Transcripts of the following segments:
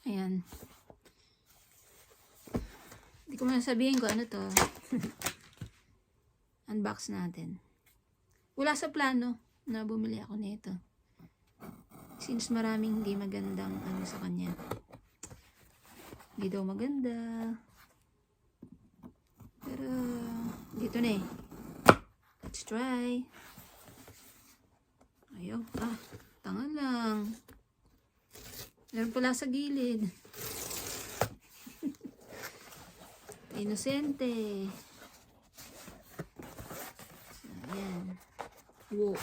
Ayan. Hindi ko masasabihin ko ano to. Unbox natin. Wala sa plano na bumili ako nito. Since maraming hindi magandang ano sa kanya. Hindi daw maganda. Pero, dito na eh. Let's try. Ayaw. Tanga lang. Meron pala sa gilid. Inosente. So, ayan. Wow.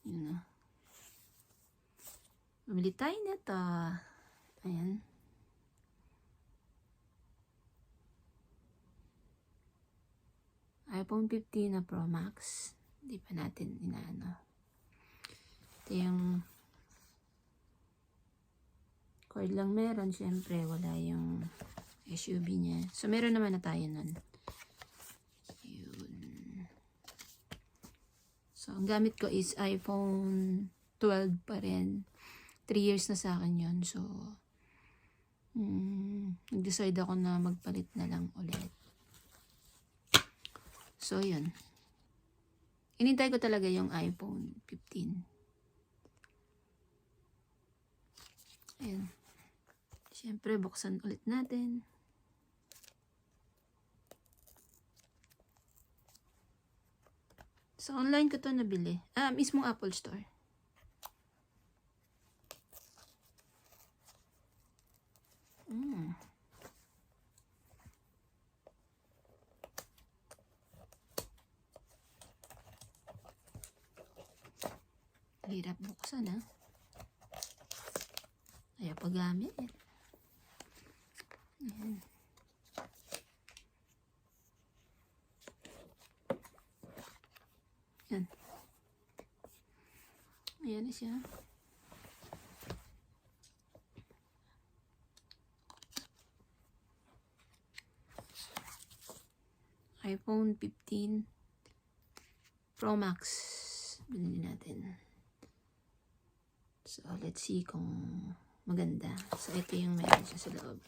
Yun na. Bumili tayo nito. Ayan. iPhone 15 na Pro Max. Hindi pa natin inaano. Ito yung cord lang meron. Siyempre, wala yung SUV niya. So, meron naman na tayo nun. Yun. So, ang gamit ko is iPhone 12 pa rin. 3 years na sa akin yun. So, nag-decide ako na magpalit na lang ulit. So, yun. Inintay ko talaga yung iPhone 15. Ayan. Siyempre, buksan ulit natin. So, online ko to nabili. Mismong Apple Store. Hirap buksan, ha? Ayaw pa gamit. Ayan. Ayan. Ayan na siya. iPhone 15 Pro Max. Binili natin. So, let's see kung maganda. So, ito yung meron siya sa loob.